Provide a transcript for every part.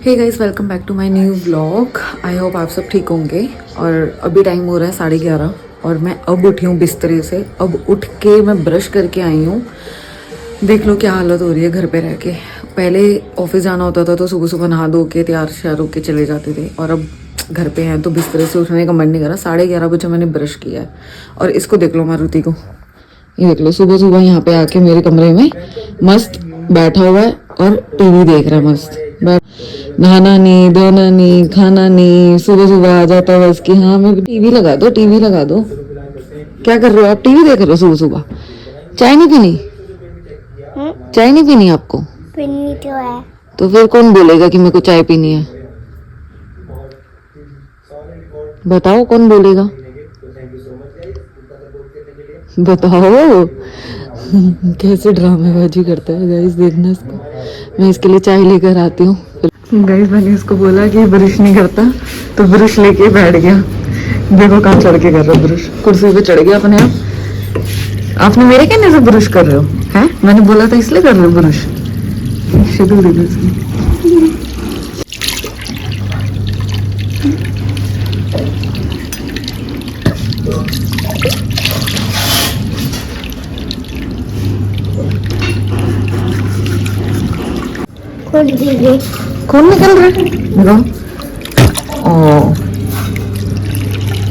Hey guys, welcome back to my new vlog. I hope आप सब ठीक होंगे। और अभी टाइम हो रहा है 11:30 और मैं अब उठी हूँ बिस्तरे से। अब उठ के मैं ब्रश करके आई हूँ। देख लो क्या हालत हो रही है घर पे रह के। पहले ऑफिस जाना होता था तो सुबह सुबह नहा धो के तैयार श्यार होके चले जाते थे, और अब घर पे हैं तो बिस्तरे से उठने का मन नहीं कर रहा। 11:30 बजे मैंने ब्रश किया है और इसको देख लो मारुति को। ये देख लो सुबह सुबह यहाँ पे आके मेरे कमरे में मस्त बैठा हुआ है और टीवी देख रहा है मस्त। नहाना नहीं, धोना नहीं, खाना नहीं, सुबह सुबह आ जाता है बस कि हाँ मैं टीवी लगा दो, टीवी लगा दो। क्या कर रहे हो आप? टीवी देख रहे हो सुबह सुबह? चाय नहीं पीनी? चाय नहीं पीनी आपको? पीनी तो है। तो फिर कौन बोलेगा कि मेरे को चाय पीनी है? बताओ कौन बोलेगा? बताओ। कैसे ड्रामेबाजी करता है गाइस, देखना इसको। मैं इसके लिए चाय लेकर आती हूँ। गाइस मैंने इसको बोला कि ब्रश नहीं करता तो ब्रश लेके बैठ गया। देखो कहाँ चढ़ के कर रहा है ब्रश, कुर्सी पे चढ़ गया अपने आप। आपने मेरे कहने से ब्रश कर रहे हो हैं? मैंने बोला था इसलिए कर रहे हो ब्रश। शक्ल देखो इसकी। खून निकल रहा है। ओ,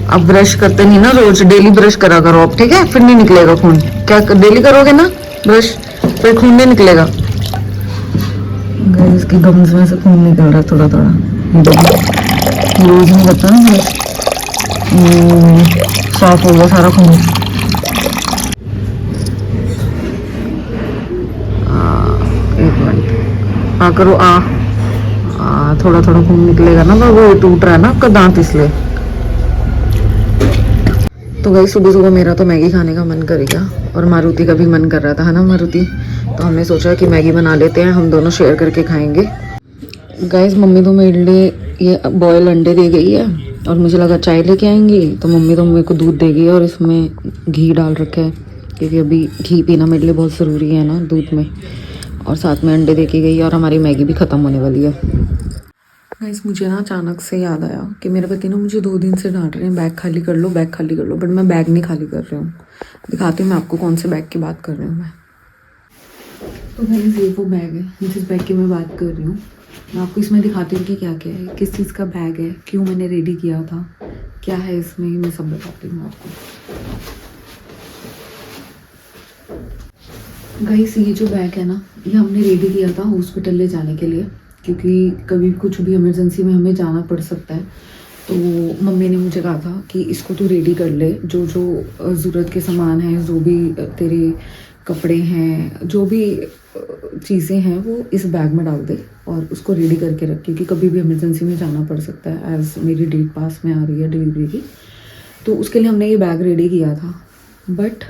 अब ब्रश करते नहीं ना रोज, डेली ब्रश करा करो अब, ठीक है? फिर नहीं निकलेगा खून। क्या डेली करोगे ना ब्रश, फिर खून नहीं निकलेगा। गाइस इसकी गम्स में से खून निकल रहा है थोड़ा थोड़ा। रोज नहीं करता ना ब्रश। साफ हो गया सारा खून। एक मिनट आ करो। थोड़ा थोड़ा खून निकलेगा ना, वो टूट रहा है ना आपका दांत इसलिए। तो गाइस सुबह सुबह मेरा तो मैगी खाने का मन कर गया और मारुति का भी मन कर रहा था, है ना मारुति? तो हमने सोचा कि मैगी बना लेते हैं, हम दोनों शेयर करके खाएंगे। गाइस मम्मी तो मेरे लिए ये बॉयल अंडे दे गई है और मुझे लगा चाय लेके आएंगी, तो मम्मी तो मेरे को दूध देगी और इसमें घी डाल रखा है क्योंकि अभी घी पीना मेरे लिए बहुत ज़रूरी है ना दूध में। और साथ में अंडे दे के गई और हमारी मैगी भी ख़त्म होने वाली है। गाइस मुझे ना अचानक से याद आया कि मेरे पति ना मुझे 2 दिन से डांट रहे हैं बैग खाली कर लो, बैग खाली कर लो, बट मैं बैग नहीं खाली कर रही हूँ। दिखाती हूँ मैं आपको कौन से बैग की बात कर रही हूँ मैं। तो गाइस ये वो बैग है जिस बैग की मैं बात कर रही हूँ। मैं आपको इसमें दिखाती हूँ कि क्या क्या है, किस चीज़ का बैग है, क्यों मैंने रेडी किया था, क्या है इसमें, मैं सब बताती हूँ आपको। गाइस ये जो बैग है ना, ये हमने रेडी किया था हॉस्पिटल ले जाने के लिए, क्योंकि कभी कुछ भी इमरजेंसी में हमें जाना पड़ सकता है। तो मम्मी ने मुझे कहा था कि इसको तू रेडी कर ले, जो जो ज़रूरत के सामान हैं, जो भी तेरे कपड़े हैं, जो भी चीज़ें हैं वो इस बैग में डाल दे और उसको रेडी करके रख, क्योंकि कभी भी इमरजेंसी में जाना पड़ सकता है। एज़ मेरी डेट पास में आ रही है डिलीवरी की, तो उसके लिए हमने ये बैग रेडी किया था। बट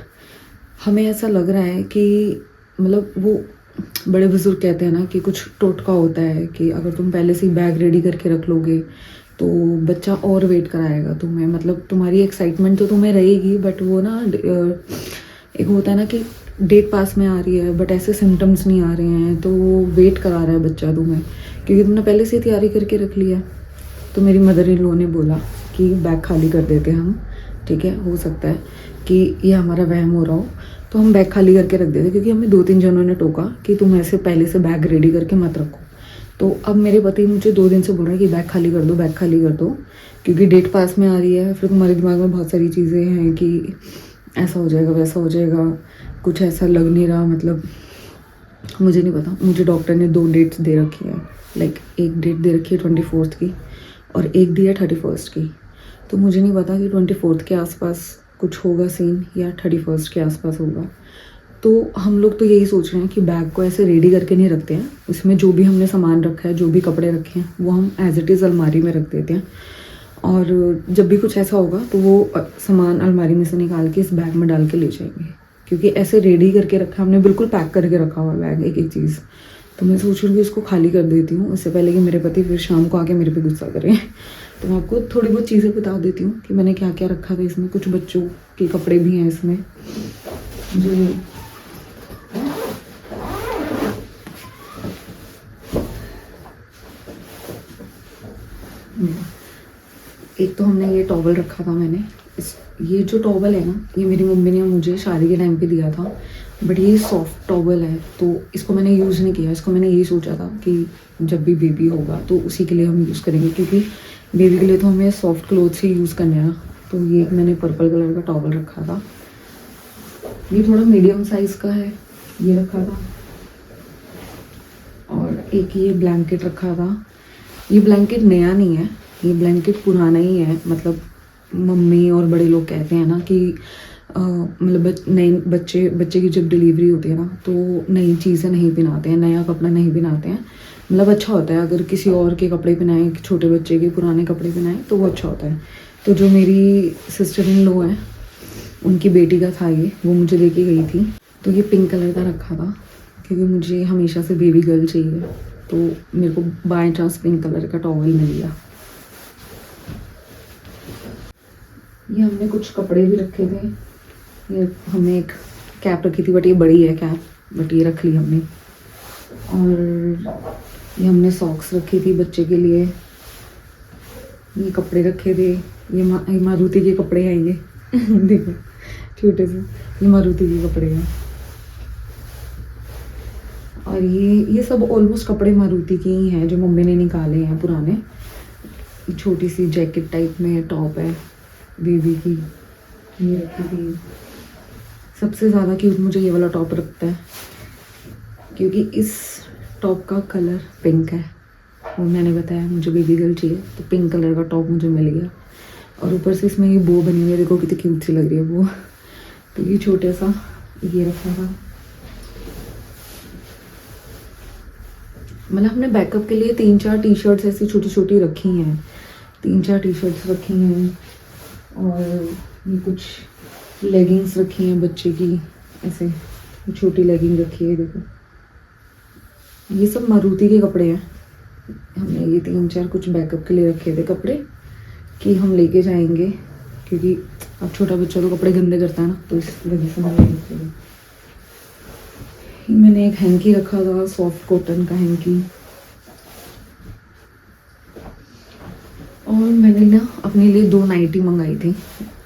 हमें ऐसा लग रहा है कि मतलब वो बड़े बुजुर्ग कहते हैं ना कि कुछ टोटका होता है कि अगर तुम पहले से ही बैग रेडी करके रख लोगे तो बच्चा और वेट कराएगा तुम्हें। मतलब तुम्हारी एक्साइटमेंट तो तुम्हें रहेगी, बट वो ना एक होता है ना कि डेट पास में आ रही है बट ऐसे सिम्टम्स नहीं आ रहे हैं, तो वो वेट करा रहा है बच्चा तुम्हें, क्योंकि तुमने पहले से ही तैयारी करके रख लिया है। तो मेरी मदर इन लॉ ने बोला कि बैग खाली कर देते हम, ठीक है? हो सकता है कि ये हमारा वहम हो रहा हो, तो हम बैग खाली करके रख देते, क्योंकि हमें 2-3 जनों ने टोका कि तुम ऐसे पहले से बैग रेडी करके मत रखो। तो अब मेरे पति मुझे 2 दिन से बोल रहे हैं कि बैग खाली कर दो, बैग खाली कर दो, क्योंकि डेट पास में आ रही है। फिर तुम्हारे दिमाग में बहुत सारी चीज़ें हैं कि ऐसा हो जाएगा, वैसा हो जाएगा, कुछ ऐसा लग नहीं रहा। मतलब मुझे नहीं पता, मुझे डॉक्टर ने 2 डेट्स दे रखी है। लाइक एक डेट दे रखी है 24th की और एक दी है 31st की। तो मुझे नहीं पता कि 24th के आसपास कुछ होगा सीन या 31st के आसपास होगा। तो हम लोग तो यही सोच रहे हैं कि बैग को ऐसे रेडी करके नहीं रखते हैं, इसमें जो भी हमने सामान रखा है, जो भी कपड़े रखे हैं, वो हम एज इट इज़ अलमारी में रख देते हैं। और जब भी कुछ ऐसा होगा तो वो सामान अलमारी में से निकाल के इस बैग में डाल के ले जाएंगे, क्योंकि ऐसे रेडी करके रखा हमने, बिल्कुल पैक करके रखा हुआ बैग एक एक चीज़। तो मैं सोच रही हूँ कि इसको खाली कर देती हूँ, इससे पहले कि मेरे पति फिर शाम को आके मेरे पे गुस्सा करें। तो मैं आपको थोड़ी बहुत चीज़ें बता देती हूँ कि मैंने क्या क्या रखा था इसमें। कुछ बच्चों के कपड़े भी हैं इसमें, जो मेरा। एक तो हमने ये टॉवल रखा था मैंने, ये जो टॉवल है ना, ये मेरी मम्मी ने मुझे शादी के टाइम पे दिया था, बट ये सॉफ्ट टॉवल है तो इसको मैंने यूज़ नहीं किया। इसको मैंने यही सोचा था कि जब भी बेबी होगा तो उसी के लिए हम यूज़ करेंगे, क्योंकि बेबी के लिए तो हमें सॉफ्ट क्लोथ्स ही यूज़ करने हैं ना। तो ये मैंने पर्पल कलर का टॉवल रखा था, ये थोड़ा मीडियम साइज़ का है, ये रखा था। और एक ये ब्लैंकेट रखा था। ये ब्लैंकेट नया नहीं है, ये ब्लैंकेट पुराना ही है। मतलब मम्मी और बड़े लोग कहते हैं ना कि मतलब नए बच्चे की जब डिलीवरी होती है ना तो नई चीज़ें नहीं पहनाते हैं, नया कपड़ा नहीं पहनाते हैं। मतलब अच्छा होता है अगर किसी और के कपड़े पहनाएं, छोटे बच्चे के पुराने कपड़े पहनाएं तो वो अच्छा होता है। तो जो मेरी सिस्टर इन लॉ है, उनकी बेटी का था ये, वो मुझे लेके गई थी। तो ये पिंक कलर का रखा था क्योंकि मुझे हमेशा से बेबी गर्ल चाहिए, तो मेरे को बाय चांस पिंक कलर का टॉवल मिल गया। ये हमने कुछ कपड़े भी रखे थे। ये हमने एक कैप रखी थी, बट ये बड़ी है कैप, बट ये रख ली हमने। और ये हमने सॉक्स रखी थी बच्चे के लिए। ये कपड़े रखे थे, ये मारुति के कपड़े हैं ये देखो छोटे से, ये मारुति के कपड़े हैं। और ये सब ऑलमोस्ट कपड़े मारुति के ही हैं जो मम्मी ने निकाले हैं पुराने। छोटी सी जैकेट टाइप में टॉप है बेबी की, ये रखी थी। सबसे ज़्यादा क्यूट मुझे ये वाला टॉप लगता है क्योंकि इस टॉप का कलर पिंक है और मैंने बताया मुझे बेबी गर्ल चाहिए, तो पिंक कलर का टॉप मुझे मिल गया। और ऊपर से इसमें ये बो बनी हुई है, देखो कितनी क्यूट सी लग रही है वो। तो ये छोटा सा ये रखा था। मतलब हमने बैकअप के लिए 3-4 टी शर्ट्स ऐसी छोटी छोटी रखी हैं, 3-4 टी शर्ट्स रखी हैं। और ये कुछ लेगिंग्स रखी हैं बच्चे की, ऐसे छोटी लेगिंग रखी है देखो। ये सब मारुति के कपड़े हैं। हमने ये 3-4 कुछ बैकअप के लिए रखे थे कपड़े कि हम लेके जाएंगे, क्योंकि अब छोटा बच्चा तो कपड़े गंदे करता है ना, तो इस वजह से मैंने रखे थे। मैंने एक हैंकी रखा था, सॉफ्ट कॉटन का हैंकी। और मैंने ना अपने लिए 2 नाइटी मंगाई थी,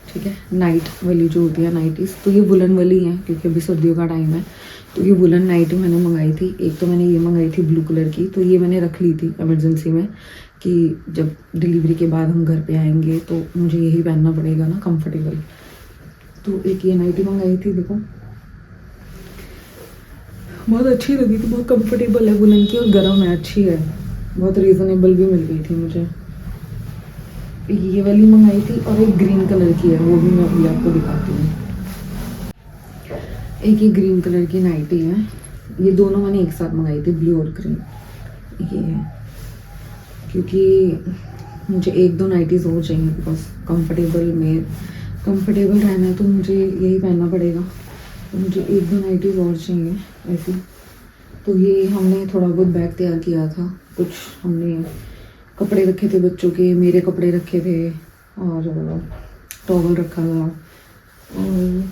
ठीक है, नाइट वाली जो होती है नाइटीज़। तो ये वुलन वाली हैं क्योंकि अभी सर्दियों का टाइम है, तो ये वुलन नाइटी मैंने मंगाई थी। एक तो मैंने ये मंगाई थी ब्लू कलर की, तो ये मैंने रख ली थी इमरजेंसी में कि जब डिलीवरी के बाद हम घर पे आएंगे तो मुझे यही पहनना पड़ेगा ना, कंफर्टेबल। तो एक ये नाइटी मंगाई थी, देखो बहुत अच्छी लगी थी, बहुत कंफर्टेबल है, वुलन की और गर्म है, अच्छी है, बहुत रीज़नेबल भी मिल गई थी मुझे। ये वाली मंगाई थी और एक ग्रीन कलर की है, वो भी मैं अभी आपको दिखाती हूँ। एक ये ग्रीन कलर की नाइटी है, ये दोनों मैंने एक साथ मंगाई थी, ब्लू और ग्रीन। ये है क्योंकि मुझे 1-2 नाइटीज़ और चाहिए, बिकॉज कंफर्टेबल रहना है तो मुझे यही पहनना पड़ेगा। तो मुझे 1-2 नाइटीज़ और चाहिए ऐसी। तो ये हमने थोड़ा बहुत बैग तैयार किया था, कुछ हमने कपड़े रखे थे बच्चों के, मेरे कपड़े रखे थे और टॉवल रखा था। और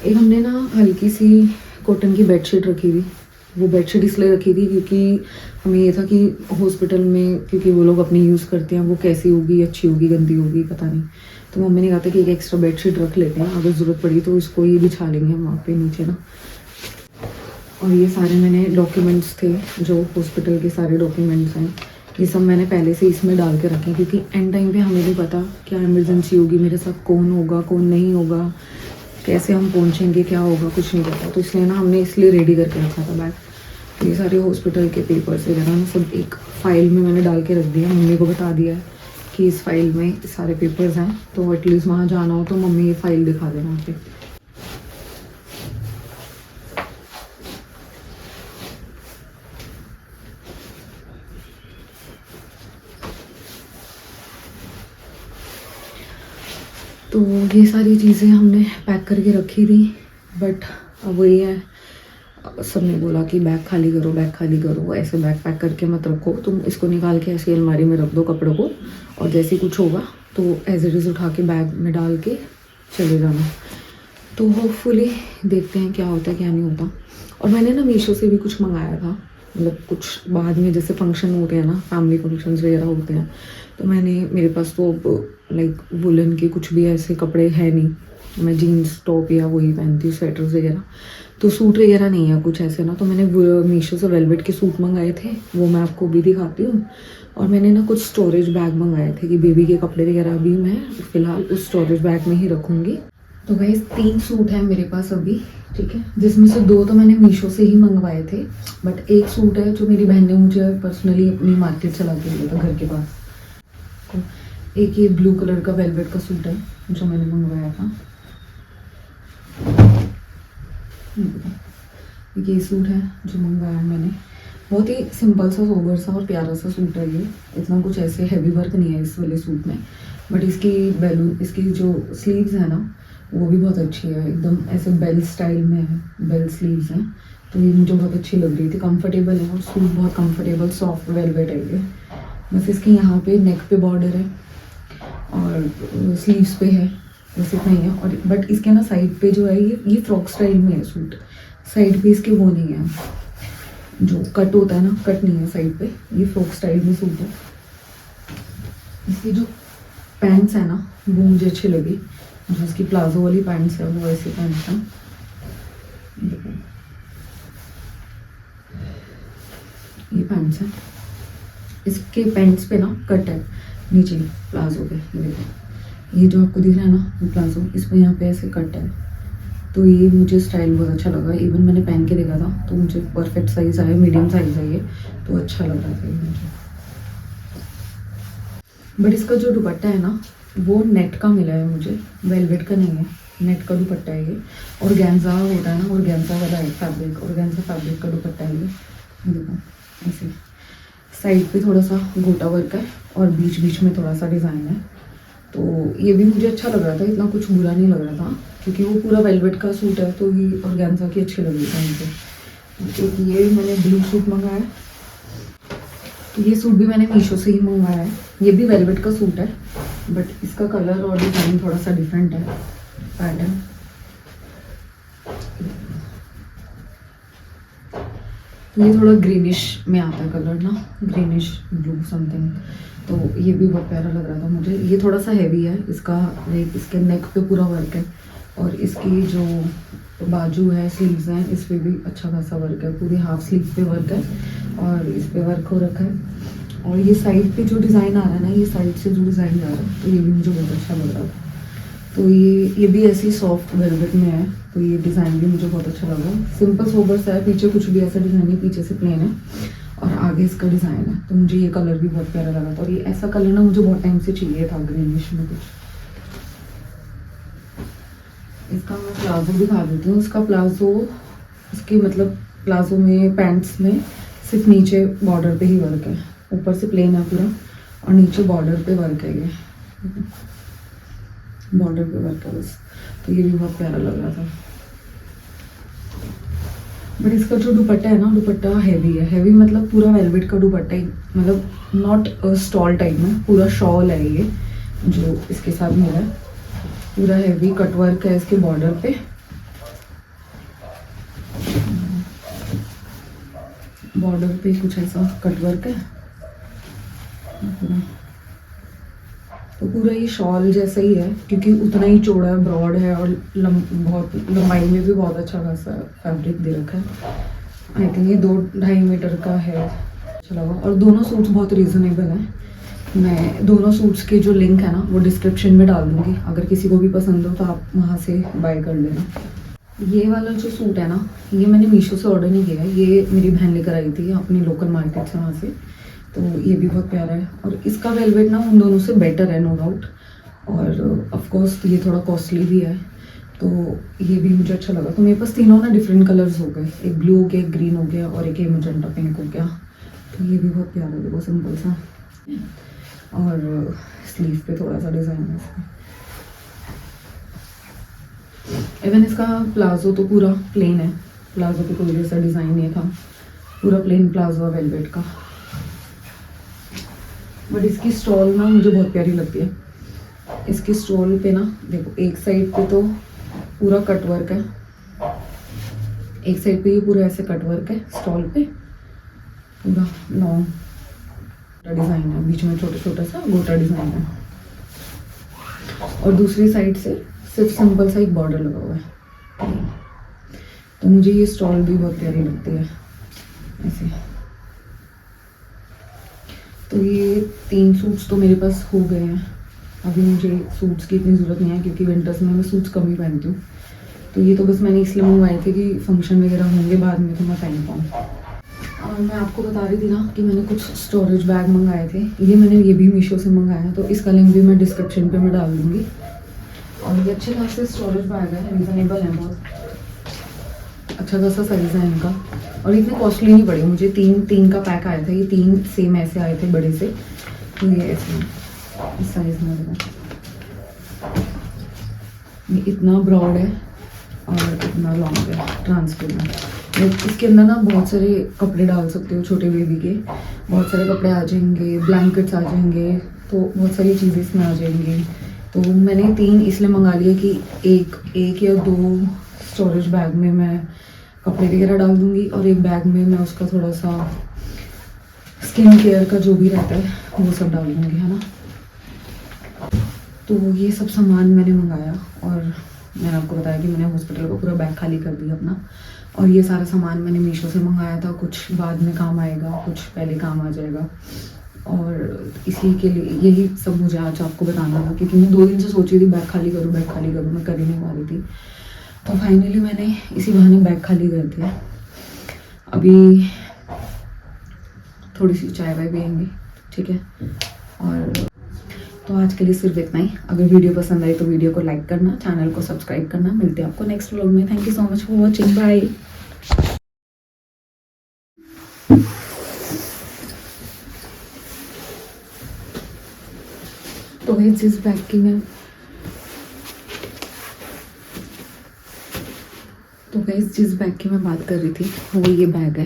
एक हमने ना हल्की सी कॉटन की बेडशीट रखी थी। वो बेडशीट इसलिए रखी थी क्योंकि हमें ये था कि हॉस्पिटल में, क्योंकि वो लोग अपनी यूज़ करते हैं, वो कैसी होगी, अच्छी होगी, गंदी होगी, पता नहीं। तो मम्मी ने कहा था कि एक एक्स्ट्रा बेडशीट रख लेते हैं, अगर ज़रूरत पड़ी तो इसको ही बिछा लेंगे हम वहाँ पे नीचे ना। और ये सारे मैंने डॉक्यूमेंट्स थे, जो हॉस्पिटल के सारे डॉक्यूमेंट्स हैं, ये सब मैंने पहले से इसमें डाल के रखे, क्योंकि एंड टाइम पे हमें नहीं पता क्या इमरजेंसी होगी, मेरे साथ कौन होगा कौन नहीं होगा, कैसे हम पहुंचेंगे, क्या होगा, कुछ नहीं पता। तो इसलिए ना हमने इसलिए रेडी करके रखा था बैग। तो ये सारे हॉस्पिटल के पेपर्स वगैरह ना सब एक फ़ाइल में मैंने डाल के रख दिया। मम्मी को बता दिया है कि इस फाइल में सारे पेपर्स हैं, तो एटलीस्ट वहाँ जाना हो तो मम्मी ये फाइल दिखा देना वहाँ पे। तो ये सारी चीज़ें हमने पैक करके रखी थी, बट अब वही है, सबने बोला कि बैग खाली करो, बैग खाली करो, ऐसे बैग पैक करके मत रखो, तुम इसको निकाल के ऐसे अलमारी में रख दो कपड़ों को, और जैसे कुछ होगा तो एज इट इज़ उठा के बैग में डाल के चले जाना। तो होपफुली देखते हैं क्या होता है क्या नहीं होता। और मैंने ना मीशो से भी कुछ मंगाया था, मतलब कुछ बाद में जैसे फंक्शन होते हैं ना, फैमिली फंक्शंस वगैरह होते हैं, तो मेरे पास तो लाइक वुलन के कुछ भी ऐसे कपड़े हैं नहीं, मैं जीन्स टॉप या वही पहनती हूँ, स्वेटर्स वगैरह, तो सूट वगैरह नहीं है कुछ ऐसे ना। तो मैंने मीशो से वेलवेट के सूट मंगाए थे, वो मैं आपको भी दिखाती हूँ। और मैंने ना कुछ स्टोरेज बैग मंगाए थे कि बेबी के कपड़े वगैरह भी मैं फ़िलहाल उस स्टोरेज बैग में ही रखूँगी। तो गाइस 3 सूट हैं मेरे पास अभी, ठीक है, जिसमें से 2 तो मैंने मीशो से ही मंगवाए थे, बट एक सूट है जो मेरी बहन ने मुझे पर्सनली अपनी मार्केट चला के दिया था घर के पास। तो एक ये ब्लू कलर का वेलवेट का सूट है जो मैंने मंगवाया था, ये सूट है जो मंगवाया मैंने। बहुत ही सिंपल सा, सोबर सा और प्यारा सा सूट है ये, इतना कुछ ऐसे हैवी वर्क नहीं है इस वाले सूट में, बट इसकी जो स्लीव्स है ना वो भी बहुत अच्छी है, एकदम ऐसे बेल स्टाइल में है, बेल स्लीव्स हैं, तो ये मुझे बहुत अच्छी लग रही थी, कंफर्टेबल है और सूट बहुत कंफर्टेबल सॉफ्ट वेलवेट है ये। बस इसके यहाँ पे नेक पे बॉर्डर है और स्लीव्स पे है, बस इतना ही है। और बट इसके ना साइड पे जो है ये फ्रॉक स्टाइल में है सूट, साइड पे इसके वो नहीं है, जो कट होता है ना, कट नहीं है साइड पे, ये फ्रॉक स्टाइल में सूट है। इसकी जो पैंट्स है ना वो मुझे अच्छी लगी, जो इसकी प्लाजो वाली पैंट्स है वो ऐसी पैंट्स हैं, ये पैंट्स हैं, इसके पैंट्स पे ना कट है नीचे प्लाजो पे, ये देखो, ये जो आपको दिख रहा है ना वो प्लाजो, इस पे यहाँ पे ऐसे कट है, तो ये मुझे स्टाइल बहुत अच्छा लगा। इवन मैंने पहन के देखा था तो मुझे परफेक्ट साइज आया, मीडियम साइज है ये, तो अच्छा लग रहा था ये मुझे। बट इसका जो दुपट्टा है ना वो नेट का मिला है मुझे, वेलवेट का नहीं है, नेट का दुपट्टा है ये, और ऑर्गेन्जा होता है ना, ऑर्गेन्जा वाला है फैब्रिक, ऑर्गेन्जा फैब्रिक का दुपट्टा है ये, देखो ऐसे साइड पे थोड़ा सा गोटा वर्क है और बीच बीच में थोड़ा सा डिज़ाइन है, तो ये भी मुझे अच्छा लग रहा था, इतना कुछ बुरा नहीं लग रहा था, क्योंकि वो पूरा वेलवेट का सूट है तो ये ऑर्गेन्जा की अच्छी लग रही थी मुझे। एक ये मैंने ब्लू सूट मंगाया, तो ये सूट भी मैंने मीशो से ही मंगवाया है, ये भी वेलवेट का सूट है, बट इसका कलर और डिज़ाइन थोड़ा सा डिफरेंट है, पैटर्न। ये थोड़ा ग्रीनिश में आता है कलर ना, ग्रीनिश ब्लू समथिंग, तो ये भी बहुत प्यारा लग रहा था मुझे। ये थोड़ा सा हैवी है, इसका इसके नेक पे पूरा वर्क है, और इसकी जो बाजू है, स्लीव्स हैं, इस पर भी अच्छा खासा वर्क है, पूरी हाफ स्लीव पे वर्क है और इस पे वर्क हो रखा है। और ये साइड पे जो डिज़ाइन आ रहा है ना, ये साइड से जो डिज़ाइन आ रहा है, तो ये भी मुझे बहुत अच्छा लग रहा था। तो ये भी ऐसी सॉफ्ट वेलवेट में है, तो ये डिज़ाइन भी मुझे बहुत अच्छा लगा। सिंपल सोबर सा है, पीछे कुछ भी ऐसा डिज़ाइन नहीं, पीछे से प्लेन है और आगे इसका डिज़ाइन है, तो मुझे ये कलर भी बहुत प्यारा लगा था। और ये ऐसा कलर ना मुझे बहुत टाइम से चाहिए था, ग्रीनिश में कुछ। इसका मैं प्लाजो दिखा देती हूँ। इसका प्लाजो, इसके मतलब प्लाजो में, पैंट्स में सिर्फ नीचे बॉर्डर पे ही वर्क है, ऊपर से प्लेन है पूरा और नीचे बॉर्डर पे वर्क है, ये बॉर्डर पे वर्क है बस, तो ये भी बहुत प्यारा लग रहा था। बट इसका जो दुपट्टा है ना, दुपट्टा हैवी है, हैवी मतलब पूरा वेलवेट का दुपट्टा ही, मतलब नॉट स्टॉल टाइप में, पूरा शॉल है ये जो इसके साथ मिला है, पूरा हैवी कटवर्क है इसके बॉर्डर पे, बॉर्डर पे कुछ ऐसा कटवर्क है पूरा, तो पूरा ये शॉल जैसा ही है, क्योंकि उतना ही चौड़ा है, ब्रॉड है और बहुत लंबाई में भी बहुत अच्छा खासा फैब्रिक दे रखा है। आई थिंक ये 2-2.5 मीटर का है, अच्छा लगा। और दोनों सूट्स बहुत रीज़नेबल हैं। मैं दोनों सूट्स के जो लिंक है ना वो डिस्क्रिप्शन में डाल दूँगी, अगर किसी को भी पसंद हो तो आप वहाँ से बाय कर लेना। ये वाला जो सूट है ना, ये मैंने मीशो से ऑर्डर नहीं किया है, ये मेरी बहन लेकर आई थी अपनी लोकल मार्केट से, वहाँ से, तो ये भी बहुत प्यारा है। और इसका वेलवेट ना उन दोनों से बेटर है, नो डाउट, और ऑफ कोर्स ये थोड़ा कॉस्टली भी है, तो ये भी मुझे अच्छा लगा। तो मेरे पास तीनों ना डिफरेंट कलर्स हो गए, एक ब्लू हो गया, एक ग्रीन हो गया और एक मैजेंटा पिंक हो गया, तो ये भी बहुत प्यारा है, बहुत सिंपल सा, और स्लीव पे थोड़ा सा डिज़ाइन है इसका। इवन इसका प्लाजो तो पूरा प्लेन है, प्लाजो पे कोई जैसा डिज़ाइन नहीं था, पूरा प्लेन प्लाजो है वेलवेट का। बट इसकी स्टॉल ना मुझे बहुत प्यारी लगती है। इसकी स्टॉल पे ना देखो, एक साइड पे तो पूरा कट वर्क है, एक साइड पे ये पूरा ऐसे कट वर्क है स्टॉल पे, पूरा लॉन्ग डिज़ाइन है, बीच में छोटा छोटा सा गोटा डिज़ाइन है और दूसरी साइड से सिर्फ सिंपल सा एक बॉर्डर लगा हुआ है। तो मुझे ये स्टॉल भी बहुत प्यारी लगती है ऐसे। तो ये 3 सूट्स तो मेरे पास हो गए हैं। अभी मुझे सूट्स की इतनी ज़रूरत नहीं है क्योंकि विंटर्स में मैं सूट्स कम ही पहनती हूँ। तो ये तो बस मैंने इसलिए मंगवाए थे कि फंक्शन वगैरह होंगे बाद में तो मैं पहन पाऊँ। और मैं आपको बता रही थी ना कि मैंने कुछ स्टोरेज बैग मंगाए थे। ये भी मीशो से मंगाया है, तो इसका लिंक भी मैं डिस्क्रिप्शन पे मैं डाल दूँगी। और ये अच्छे खासे स्टोरेज बैग है, रीज़नेबल है, बहुत अच्छा खासा साइज़ है इनका। और इतने कॉस्टली नहीं पड़े मुझे। तीन का पैक आया था, ये 3 सेम ऐसे आए थे बड़े से। तो ये ऐसे इस साइज़ में लगा। ये इतना ब्रॉड है और इतना लॉन्ग है, ट्रांसपेरेंट। इसके अंदर ना बहुत सारे कपड़े डाल सकते हो, छोटे बेबी के बहुत सारे कपड़े आ जाएंगे, ब्लैंकेट्स आ जाएंगे, तो बहुत सारी चीज़ें इसमें आ जाएंगी। तो मैंने 3 इसलिए मंगा लिए कि एक या 2 स्टोरेज बैग में मैं कपड़े वगैरह डाल दूँगी और एक बैग में मैं उसका थोड़ा सा स्किन केयर का जो भी रहता है वो सब डाल दूँगी, है ना। तो ये सब सामान मैंने मंगाया और मैंने आपको बताया कि मैंने हॉस्पिटल का पूरा बैग खाली कर दिया अपना। और ये सारा सामान मैंने मीशो से मंगाया था, कुछ बाद में काम आएगा, कुछ पहले काम आ जाएगा। और इसी के लिए यही सब मुझे आज आपको बताना था क्योंकि मैं 2 दिन से सोच रही थी बैग खाली करूँ, मैं कर ही नहीं पा रही थी। तो फाइनली मैंने इसी बहाने बैग खाली कर दिया। अभी थोड़ी सी चाय वाय पियेंगे, ठीक है। और तो आज के लिए सिर्फ इतना ही। अगर वीडियो पसंद आई तो वीडियो को लाइक करना, चैनल को सब्सक्राइब करना। मिलते हैं आपको नेक्स्ट व्लॉग में। Thank you so much for watching, bye. तो गाइस जिस बैग की मैं बात कर रही थी वो ये बैग है।